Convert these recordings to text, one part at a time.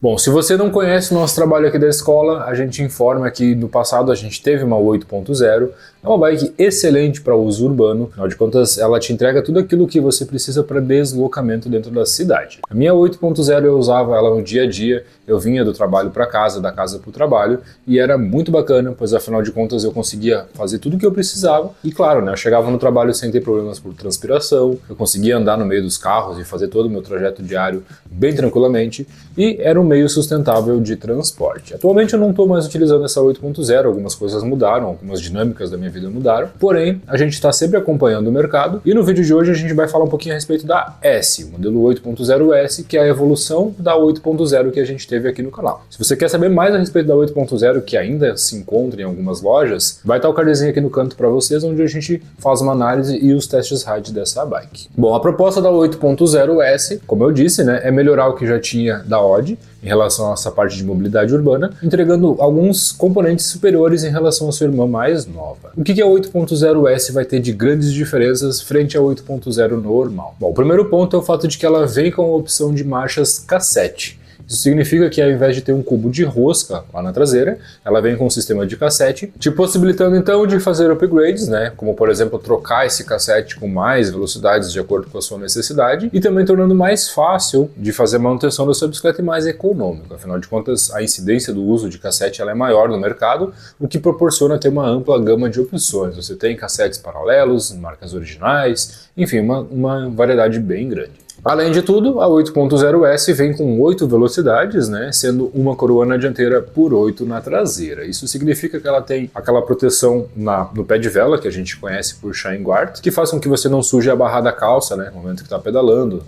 Bom, se você não conhece o nosso trabalho aqui da escola, a gente informa que no passado a gente teve uma 8.0, é uma bike excelente para uso urbano, afinal de contas ela te entrega tudo aquilo que você precisa para deslocamento dentro da cidade. A minha 8.0 eu usava ela no dia a dia, eu vinha do trabalho para casa, da casa para o trabalho, e era muito bacana, pois afinal de contas eu conseguia fazer tudo o que eu precisava, e claro, né, eu chegava no trabalho sem ter problemas por transpiração, eu conseguia andar no meio dos carros e fazer todo o meu trajeto diário bem tranquilamente, e era um meio sustentável de transporte. Atualmente eu não estou mais utilizando essa 8.0, algumas coisas mudaram, algumas dinâmicas da minha vida mudaram, porém a gente está sempre acompanhando o mercado e no vídeo de hoje a gente vai falar um pouquinho a respeito da S, o modelo 8.0S, que é a evolução da 8.0 que a gente teve aqui no canal. Se você quer saber mais a respeito da 8.0, que ainda se encontra em algumas lojas, vai estar o cardzinho aqui no canto para vocês, onde a gente faz uma análise e os testes ride dessa bike. Bom, a proposta da 8.0S, como eu disse, né, é melhorar o que já tinha da Odd, em relação a essa parte de mobilidade urbana, entregando alguns componentes superiores em relação à sua irmã mais nova. O que a 8.0S vai ter de grandes diferenças frente à 8.0 normal? Bom, o primeiro ponto é o fato de que ela vem com a opção de marchas cassete. Isso significa que ao invés de ter um cubo de rosca lá na traseira, ela vem com um sistema de cassete, te possibilitando então de fazer upgrades, né? Como por exemplo trocar esse cassete com mais velocidades de acordo com a sua necessidade e também tornando mais fácil de fazer a manutenção da sua bicicleta e mais econômico. Afinal de contas, a incidência do uso de cassete ela é maior no mercado, o que proporciona ter uma ampla gama de opções. Você tem cassetes paralelos, marcas originais, enfim, uma variedade bem grande. Além de tudo, a 8.0S vem com 8 velocidades, né, sendo uma coroa na dianteira por 8 na traseira. Isso significa que ela tem aquela proteção no pé de vela, que a gente conhece por Shine Guard, que faz com que você não suje a barra da calça, né, no momento que está pedalando,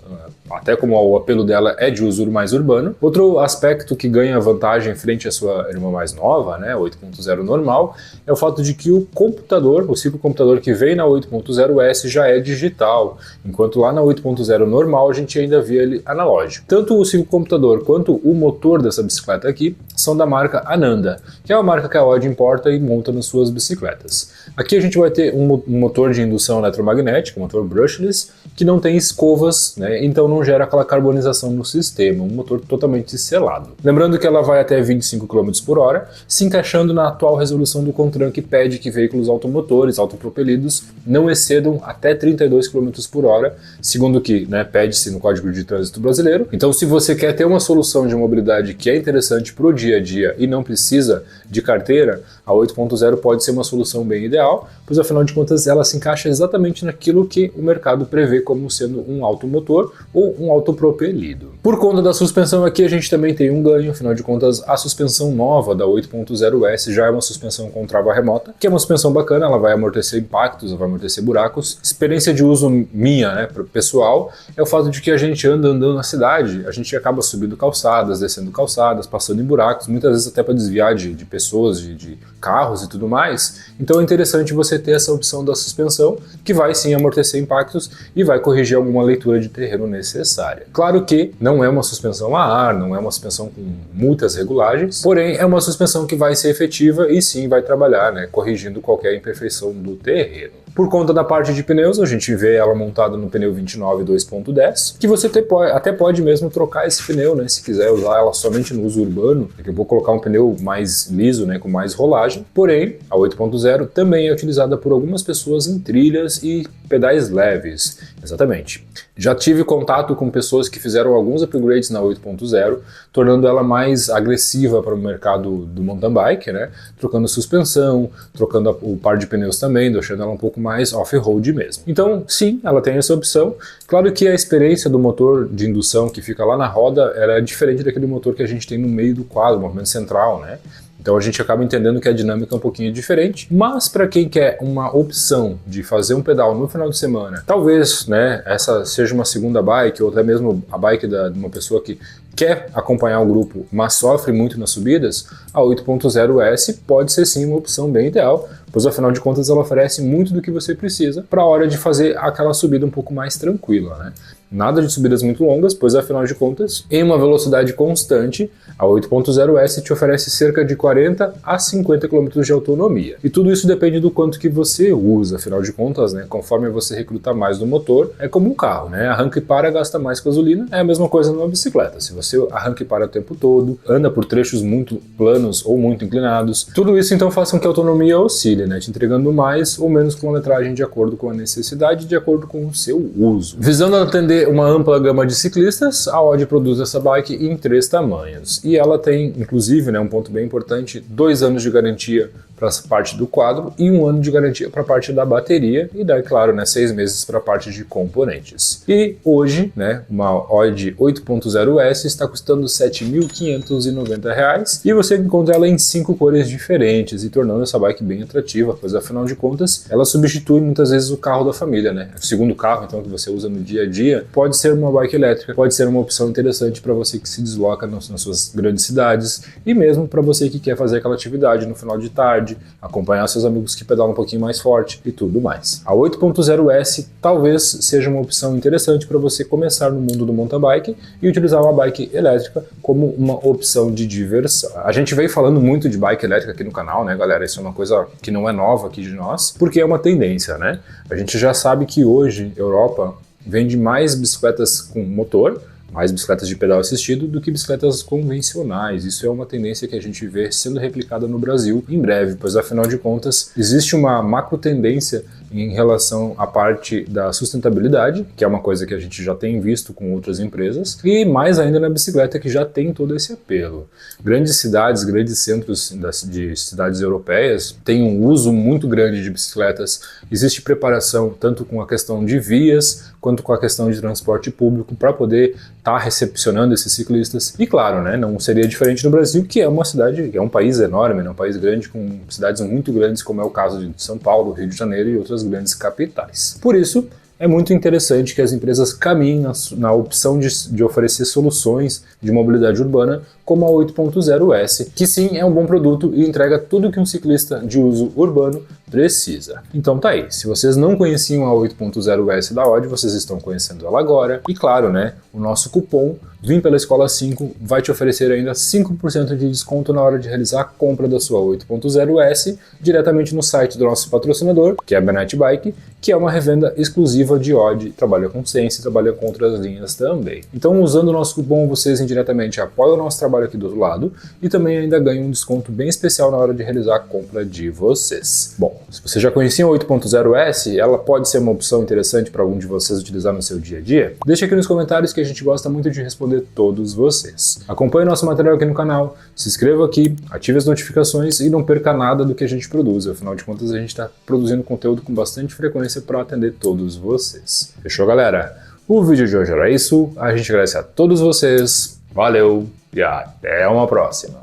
até como o apelo dela é de uso mais urbano. Outro aspecto que ganha vantagem frente à sua irmã mais nova, né, 8.0 normal, é o fato de que o computador, o ciclocomputador que vem na 8.0S já é digital, enquanto lá na 8.0 normal a gente ainda vê ele analógico. Tanto o ciclocomputador quanto o motor dessa bicicleta aqui são da marca Ananda, que é uma marca que a Odd importa e monta nas suas bicicletas. Aqui a gente vai ter um motor de indução eletromagnética, um motor brushless, que não tem escovas, né, então não gera aquela carbonização no sistema, um motor totalmente selado. Lembrando que ela vai até 25 km por hora, se encaixando na atual resolução do CONTRAN, que pede que veículos automotores, autopropelidos, não excedam até 32 km por hora, segundo o que, né, pede-se no Código de Trânsito Brasileiro. Então, se você quer ter uma solução de mobilidade que é interessante para o dia a dia e não precisa de carteira, a 8.0 pode ser uma solução bem ideal, pois afinal de contas ela se encaixa exatamente naquilo que o mercado prevê como sendo um automotor ou um autopropelido. Por conta da suspensão aqui a gente também tem um ganho, afinal de contas a suspensão nova da 8.0S já é uma suspensão com trava remota, que é uma suspensão bacana, ela vai amortecer impactos, ela vai amortecer buracos. Experiência de uso minha, né, pessoal, é o fato de que a gente andando na cidade, a gente acaba subindo calçadas, descendo calçadas, passando em buracos, muitas vezes até para desviar de pessoas, de carros e tudo mais. Então é interessante você ter essa opção da suspensão, que vai sim amortecer impactos e vai corrigir alguma leitura de terreno necessária. Claro que não é uma suspensão a ar, não é uma suspensão com muitas regulagens, porém é uma suspensão que vai ser efetiva e sim vai trabalhar, né, corrigindo qualquer imperfeição do terreno. Por conta da parte de pneus, a gente vê ela montada no pneu 29 2.10, que você até pode mesmo trocar esse pneu, né, se quiser usar ela somente no uso urbano. Daqui eu vou colocar um pneu mais liso, né, com mais rolagem. Porém, a 8.0 também é utilizada por algumas pessoas em trilhas e pedais leves. Exatamente. Já tive contato com pessoas que fizeram alguns upgrades na 8.0, tornando ela mais agressiva para o mercado do mountain bike, né, trocando suspensão, trocando o par de pneus também, deixando ela um pouco mais off-road mesmo. Então, sim, ela tem essa opção. Claro que a experiência do motor de indução que fica lá na roda era diferente daquele motor que a gente tem no meio do quadro, o movimento central, né? Então a gente acaba entendendo que a dinâmica é um pouquinho diferente, mas para quem quer uma opção de fazer um pedal no final de semana, talvez, né, essa seja uma segunda bike ou até mesmo a bike de uma pessoa que quer acompanhar o grupo, mas sofre muito nas subidas, a 8.0S pode ser sim uma opção bem ideal, pois afinal de contas ela oferece muito do que você precisa para a hora de fazer aquela subida um pouco mais tranquila, né? Nada de subidas muito longas, pois afinal de contas, em uma velocidade constante, a 8.0S te oferece cerca de 40 a 50 km de autonomia. E tudo isso depende do quanto que você usa, afinal de contas, né, conforme você recruta mais do motor, é como um carro, né? Arranca e para, gasta mais gasolina, é a mesma coisa numa bicicleta. Se você arranca e para o tempo todo, anda por trechos muito planos ou muito inclinados, tudo isso então faz com que a autonomia oscile, né, te entregando mais ou menos quilometragem de acordo com a necessidade, de acordo com o seu uso. Visando atender uma ampla gama de ciclistas, a Audi produz essa bike em 3 tamanhos. E ela tem, inclusive, né, um ponto bem importante, 2 anos de garantia para a parte do quadro e 1 ano de garantia para a parte da bateria e daí, claro, né, 6 meses para a parte de componentes. E hoje, né, uma Audi 8.0S está custando R$ 7.590 e você encontra ela em 5 cores diferentes e tornando essa bike bem atrativa, pois afinal de contas ela substitui muitas vezes o carro da família, né? O segundo carro, então, que você usa no dia a dia, pode ser uma bike elétrica, pode ser uma opção interessante para você que se desloca nas suas grandes cidades e mesmo para você que quer fazer aquela atividade no final de tarde, acompanhar seus amigos que pedalam um pouquinho mais forte e tudo mais. A 8.0S talvez seja uma opção interessante para você começar no mundo do mountain bike e utilizar uma bike elétrica como uma opção de diversão. A gente veio falando muito de bike elétrica aqui no canal, né, galera? Isso é uma coisa que não é nova aqui de nós, porque é uma tendência, né? A gente já sabe que hoje Europa vende mais bicicletas com motor, mais bicicletas de pedal assistido do que bicicletas convencionais. Isso é uma tendência que a gente vê sendo replicada no Brasil em breve, pois afinal de contas existe uma macro tendência em relação à parte da sustentabilidade, que é uma coisa que a gente já tem visto com outras empresas, e mais ainda na bicicleta, que já tem todo esse apelo. Grandes cidades, grandes centros de cidades europeias têm um uso muito grande de bicicletas, existe preparação tanto com a questão de vias, quanto com a questão de transporte público para poder estar recepcionando esses ciclistas. E claro, né, não seria diferente no Brasil, que é uma cidade, que é um país enorme, né, um país grande com cidades muito grandes, como é o caso de São Paulo, Rio de Janeiro e outras grandes capitais. Por isso, é muito interessante que as empresas caminhem na opção de oferecer soluções de mobilidade urbana como a 8.0S, que sim é um bom produto e entrega tudo que um ciclista de uso urbano precisa. Então tá aí, se vocês não conheciam a 8.0S da Audi, vocês estão conhecendo ela agora. E claro, né, o nosso cupom Vim pela Escola 5 vai te oferecer ainda 5% de desconto na hora de realizar a compra da sua 8.0S diretamente no site do nosso patrocinador, que é a Bennett Bike, que é uma revenda exclusiva de Audi, trabalha com Sense, trabalha com outras linhas também. Então, usando o nosso cupom, vocês indiretamente apoiam o nosso trabalho aqui do outro lado e também ainda ganham um desconto bem especial na hora de realizar a compra de vocês. Bom, se você já conhecia a 8.0S, ela pode ser uma opção interessante para algum de vocês utilizar no seu dia a dia? Deixa aqui nos comentários que a gente gosta muito de responder todos vocês. Acompanhe nosso material aqui no canal, se inscreva aqui, ative as notificações e não perca nada do que a gente produz. Afinal de contas, a gente está produzindo conteúdo com bastante frequência para atender todos vocês. Fechou, galera? O vídeo de hoje era isso. A gente agradece a todos vocês. Valeu e até uma próxima.